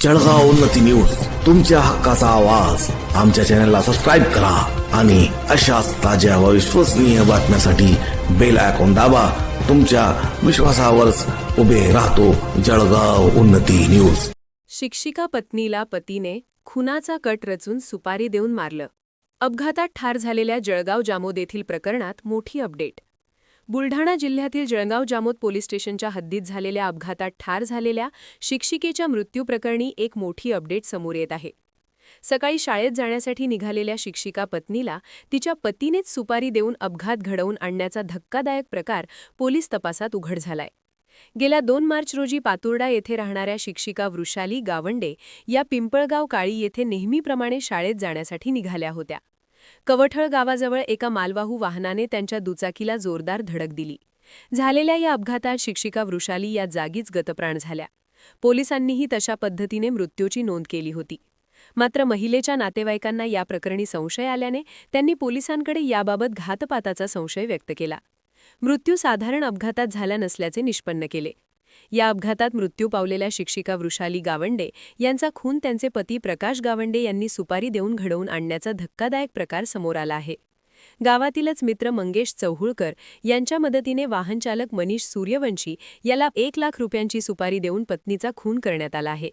जळगाव उन्नती न्यूज, तुमच्या हक्काचा आवाज. आमच्या चॅनलला सबस्क्राईब करा आणि अशाच ताज्या व विश्वसनीय बातम्यांसाठी बेल आयकॉन दाबा. तुमच्या विश्वासावरच उभे राहतो जळगाव उन्नती न्यूज. शिक्षिका पत्नीला पतीने खुनाचा कट रचून सुपारी देऊन मारलं. अपघातात ठार झालेल्या जळगाव जामोद येथील प्रकरणात मोठी अपडेट. बुलढाणा जिल्ह्यातील जळगाव जामोद पोलीस स्टेशनच्या हद्दीत झालेल्या अपघातात ठार झालेल्या शिक्षिकेच्या मृत्यूप्रकरणी एक मोठी अपडेट समोर येत आहे. सकाळी शाळेत जाण्यासाठी निघालेल्या शिक्षिका पत्नीला तिच्या पतीनेच सुपारी देऊन अपघात घडवून आणण्याचा धक्कादायक प्रकार पोलीस तपासात उघड झालाय. गेल्या 2 मार्च रोजी पातुर्डा येथे राहणाऱ्या शिक्षिका वृषाली गावंडे या पिंपळगाव काळी येथे नेहमीप्रमाणे शाळेत जाण्यासाठी निघाल्या होत्या. कवठळ गावाजवळ एका मालवाहू वाहनाने त्यांच्या दुचाकीला जोरदार धडक दिली. झालेल्या या अपघातात शिक्षिका वृषाली या जागीच गतप्राण झाल्या. पोलिसांनीही तशा पद्धतीने मृत्यूची नोंद केली होती. मात्र महिलेच्या नातेवाईकांना या प्रकरणी संशय आल्याने त्यांनी पोलिसांकडे याबाबत घातपाताचा संशय व्यक्त केला. मृत्यू साधारण अपघातात झाला नसल्याचे निष्पन्न केले. या अपघातात मृत्यू पावलेल्या शिक्षिका वृषाली गावंडे यांचा खून त्यांचे पती प्रकाश गावंडे यांनी सुपारी देऊन घडवून आणण्याचा धक्कादायक प्रकार समोर आला आहे. गावातीलच मित्र मंगेश चौहुळकर यांच्या मदतीने वाहनचालक मनीष सूर्यवंशी याला 1 लाख रुपयांची सुपारी देऊन पत्नीचा खून करण्यात आला आहे.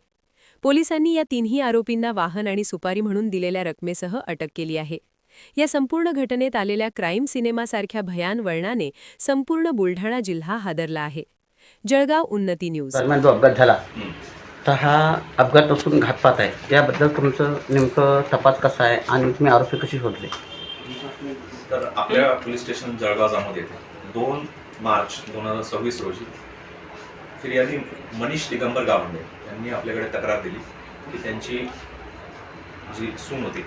पोलिसांनी या तिन्ही आरोपींना वाहन आणि सुपारी म्हणून दिलेल्या रकमेसह अटक केली आहे. या संपूर्ण घटनेत आलेल्या क्राईम सिनेमासारख्या भयान वळणाने संपूर्ण बुलढाणा जिल्हा हादरला आहे. जळगाव उन्नती न्यूज. दरम्यान जो अपघात झाला तर हा अपघात असून घातपात आहे. याबद्दल तुमचं नेमकं तपास कसा आहे आणि तुम्ही आरोपी कशी शोधले? तर आपल्या पोलीस स्टेशन जळगाव जामोद येथे 2 मार्च 2026 रोजी फिर्यादी मनीष दिगंबर गावंडे यांनी आपल्याकडे तक्रार दिली की त्यांची जी सून होती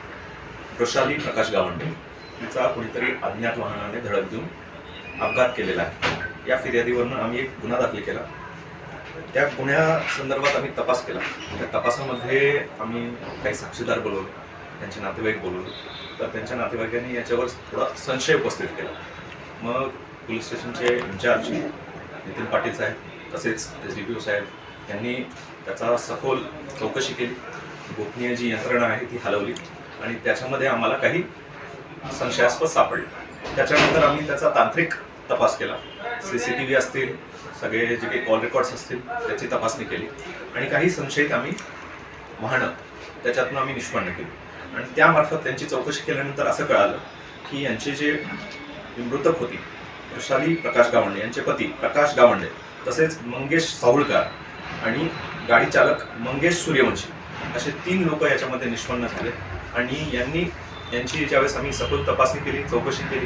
वृषाली प्रकाश गावंडे तिचा कुणीतरी अज्ञात वाहनाने धडक देऊन अपघात केलेला आहे. या फिर्यादीवरून आम्ही एक गुन्हा दाखल केला. त्या गुन्ह्यासंदर्भात आम्ही तपास केला. त्या तपासामध्ये आम्ही काही साक्षीदार बोलवले, त्यांचे नातेवाईक बोलवले. तर त्यांच्या नातेवाईकांनी याच्यावर थोडा संशय उपस्थित केला. मग पोलीस स्टेशनचे इन्चार्ज नितीन पाटील साहेब तसेच SDPO साहेब यांनी त्याचा सखोल चौकशी केली. गोपनीय जी यंत्रणा आहे ती हलवली आणि त्याच्यामध्ये आम्हाला काही संशयास्पद सापडले. त्याच्यानंतर आम्ही त्याचा तांत्रिक तपास केला. CCTV असतील, सगळे जे काही कॉल रेकॉर्ड्स असतील त्याची तपासणी केली आणि काही संशयित आम्ही वाहनं त्याच्यातून आम्ही निष्पन्न केली. आणि त्यामार्फत त्यांची चौकशी केल्यानंतर असं कळालं की यांचे जे मृतक होती वृषाली प्रकाश गावंडे, यांचे पती प्रकाश गावंडे तसेच मंगेश साहुळकर आणि गाडी चालक मंगेश सूर्यवंशी असे 3 लोक याच्यामध्ये निष्पन्न झाले. आणि यांची ज्यावेळेस आम्ही सखोल तपासणी केली, चौकशी केली,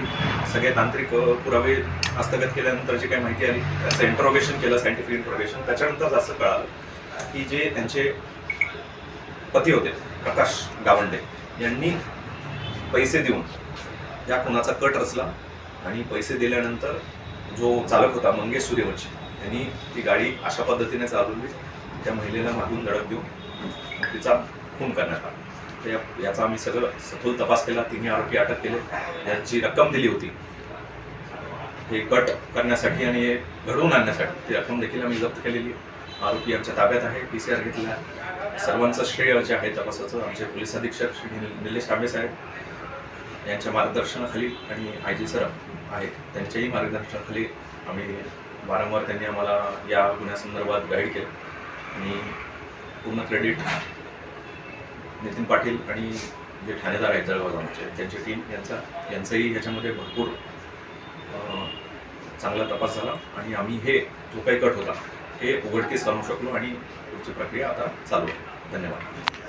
सगळे तांत्रिक पुरावे हस्तगत केल्यानंतर जी काही माहिती आली त्याचं इंट्रोगेशन केलं, सायंटिफिक इंट्रोगेशन. त्याच्यानंतर असं कळालं की जे त्यांचे पती होते प्रकाश गावंडे यांनी पैसे देऊन या खुनाचा कट रचला आणि पैसे दिल्यानंतर जो चालक होता मंगेश सूर्यवंशी यांनी ती गाडी अशा पद्धतीने चालवली त्या महिलेला मागून धडक देऊन तिचा खून करण्यात आला. तर याचा आम्ही सगळं सखोल तपास केला. 3 आरोपी अटक केले. यांची रक्कम दिली होती हे कट करण्यासाठी आणि हे घडवून आणण्यासाठी ती रक्कम देखील आम्ही जप्त केलेली. आरोपी आमच्या ताब्यात आहे. PCR घेतला. सर्वांचं श्रेय जे आहे तपासाचं आमचे पोलीस अधीक्षक श्री निलेश तांबे साहेब यांच्या मार्गदर्शनाखाली आणि IG सर आहेत त्यांच्याही मार्गदर्शनाखाली आम्ही वारंवार त्यांनी आम्हाला या गुन्ह्यासंदर्भात गाईड केलं. आणि पूर्ण क्रेडिट नितीन पाटील आणि जे ठाणेदार आहेत जळगाव जामोदचे त्यांची टीम यांचाही ह्याच्यामध्ये भरपूर चांगला तपास झाला आणि आम्ही हे जो काही कट होता हे उघडकीस आणू शकलो आणि पुढची प्रक्रिया आता चालू आहे. धन्यवाद.